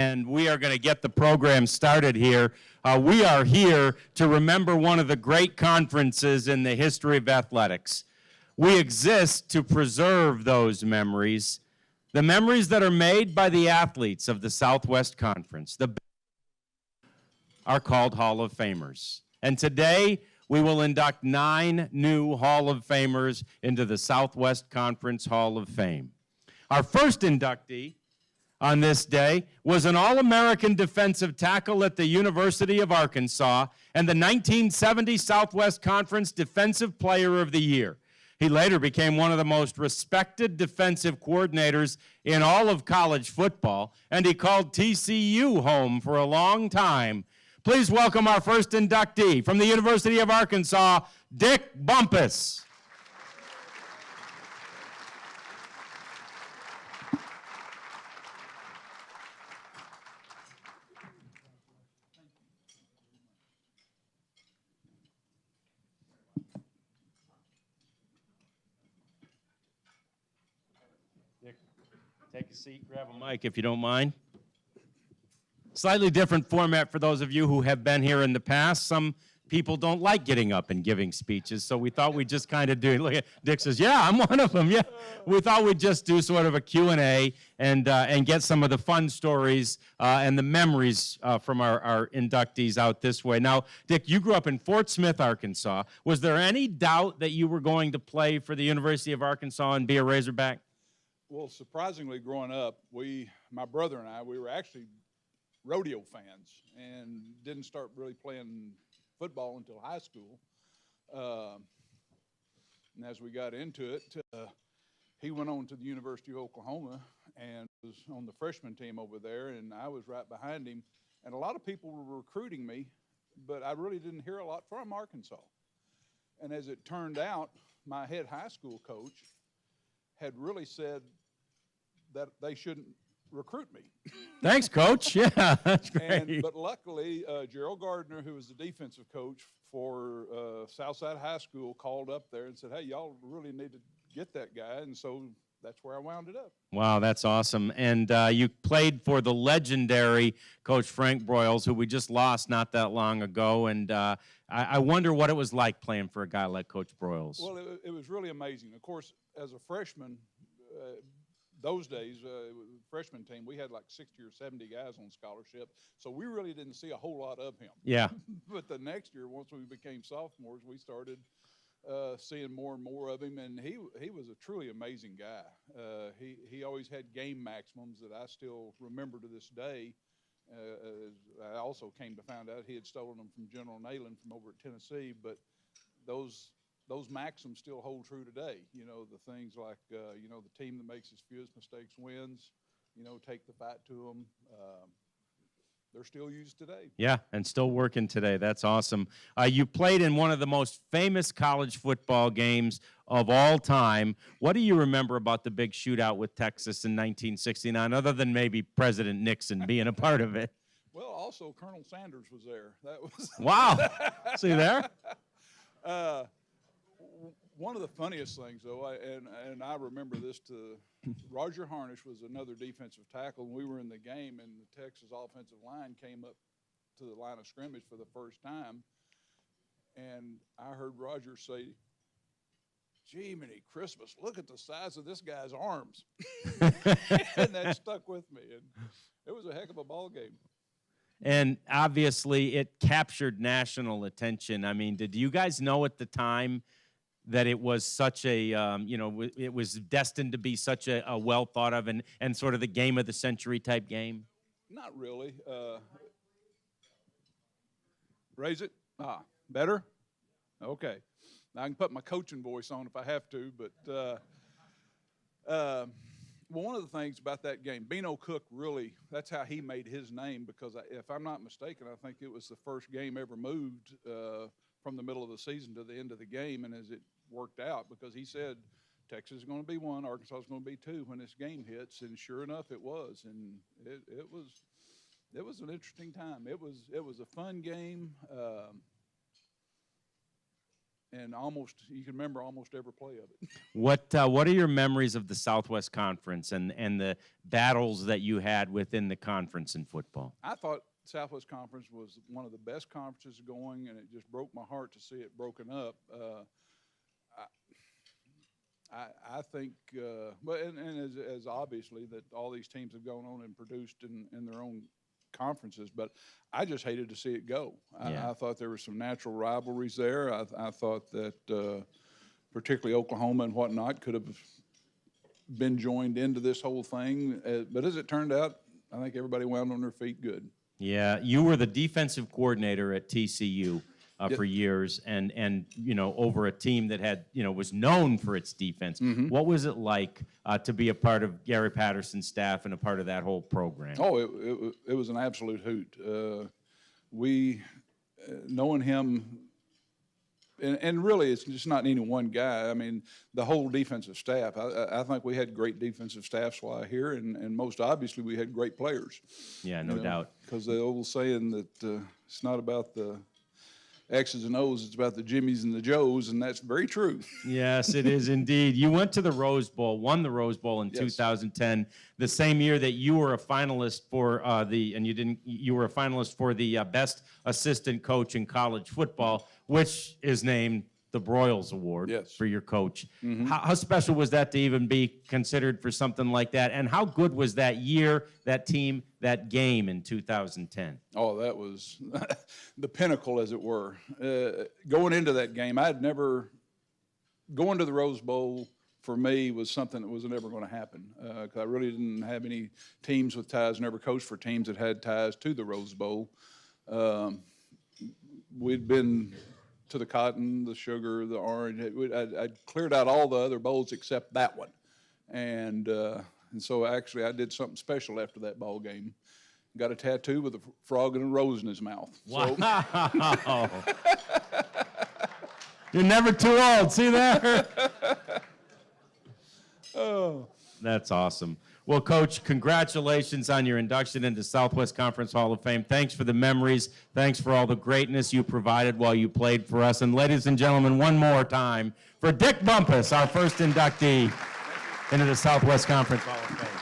And we are going to get the program started here. We are here to remember one of the great conferences in the history of athletics. We exist to preserve those memories, the memories that are made by the athletes of the Southwest Conference. Are called Hall of Famers. And today, we will induct 9 new Hall of Famers into the Southwest Conference Hall of Fame. Our first inductee on this day was an All-American defensive tackle at the University of Arkansas and the 1970 Southwest Conference Defensive Player of the Year. He later became one of the most respected defensive coordinators in all of college football, and he called TCU home for a long time. Please welcome our first inductee from the University of Arkansas, Dick Bumpas. Dick, take a seat, grab a mic if you don't mind. Slightly different format for those of you who have been here in the past. Some people don't like getting up and giving speeches, so we thought we'd just kind of do, look at, Dick says, yeah, I'm one of them, yeah. We thought we'd just do sort of a Q&A and get some of the fun stories and the memories from our inductees out this way. Now, Dick, you grew up in Fort Smith, Arkansas. Was there any doubt that you were going to play for the University of Arkansas and be a Razorback? Well, surprisingly, growing up, my brother and I, we were actually rodeo fans and didn't start really playing football until high school. And as we got into it, he went on to the University of Oklahoma and was on the freshman team over there, and I was right behind him. And a lot of people were recruiting me, but I really didn't hear a lot from Arkansas. And as it turned out, my head high school coach had really said that they shouldn't recruit me. Thanks, Coach. Yeah, that's great. But luckily, Gerald Gardner, who was the defensive coach for Southside High School, called up there and said, hey, y'all really need to get that guy. And so that's where I wound it up. Wow, that's awesome. And you played for the legendary Coach Frank Broyles, who we just lost not that long ago. And I wonder what it was like playing for a guy like Coach Broyles. Well, it was really amazing. Of course, as a freshman, those days, freshman team, we had like 60 or 70 guys on scholarship, so we really didn't see a whole lot of him. Yeah. But the next year, once we became sophomores, we started seeing more and more of him, and he was a truly amazing guy. He always had game maximums that I still remember to this day. I also came to find out he had stolen them from General Neyland from over at Tennessee, but those maxims still hold true today. You know, the things like, you know, the team that makes its fewest mistakes wins, you know, take the fight to them. They're still used today. Yeah, and still working today. That's awesome. You played in one of the most famous college football games of all time. What do you remember about the big shootout with Texas in 1969, other than maybe President Nixon being a part of it? Well, also Colonel Sanders was there. That was wow. See there? One of the funniest things, though, and I remember this, Roger Harnish was another defensive tackle, and we were in the game, and the Texas offensive line came up to the line of scrimmage for the first time, and I heard Roger say, gee, many Christmas, look at the size of this guy's arms. And that stuck with me, and it was a heck of a ball game. And obviously, it captured national attention. I mean, did you guys know at the time that it was such a, you know, it was destined to be such a well thought of and sort of the game of the century type game? Not really. Raise it? Better? Okay. Now I can put my coaching voice on if I have to, but well, one of the things about that game, Beano Cook really, that's how he made his name, because if I'm not mistaken, I think it was the first game ever moved from the middle of the season to the end of the game, and as it worked out, because he said Texas is going to be 1, Arkansas is going to be 2 when this game hits, and sure enough, it was, and it was an interesting time. It was a fun game, and you can remember almost every play of it. What are your memories of the Southwest Conference and the battles that you had within the conference in football? I thought Southwest Conference was one of the best conferences going, and it just broke my heart to see it broken up. I think, and as obviously that all these teams have gone on and produced in their own conferences, but I just hated to see it go. Yeah. I thought there were some natural rivalries there. I thought that particularly Oklahoma and whatnot could have been joined into this whole thing. But as it turned out, I think everybody wound on their feet good. Yeah, you were the defensive coordinator at TCU Yep. for years, and over a team that had was known for its defense. Mm-hmm. What was it like to be a part of Gary Patterson's staff and a part of that whole program? Oh, it was an absolute hoot. We knowing him, and really it's just not any one guy. I mean, the whole defensive staff. I think we had great defensive staffs while here, and most obviously we had great players. Yeah, no doubt. Because the old saying that it's not about the X's and O's, it's about the Jimmies and the Joes, and that's very true. Yes, it is indeed. You went to the Rose Bowl, won the Rose Bowl in Yes. 2010, the same year that you were a finalist for you were a finalist for the best assistant coach in college football, which is named the Broyles Award. Yes. For your coach. Mm-hmm. How special was that to even be considered for something like that? And how good was that year, that team, that game in 2010? Oh, that was the pinnacle, as it were. Going into that game, going to the Rose Bowl for me was something that was never going to happen, because I really didn't have any teams with ties, never coached for teams that had ties to the Rose Bowl. We'd been to the Cotton, the Sugar, the Orange. I'd cleared out all the other bowls except that one. And so actually I did something special after that ball game. Got a tattoo with a frog and a rose in his mouth. Wow. So, You're never too old. See there? oh. That's awesome. Well, Coach, congratulations on your induction into Southwest Conference Hall of Fame. Thanks for the memories. Thanks for all the greatness you provided while you played for us. And ladies and gentlemen, one more time for Dick Bumpas, our first inductee into the Southwest Conference Hall of Fame.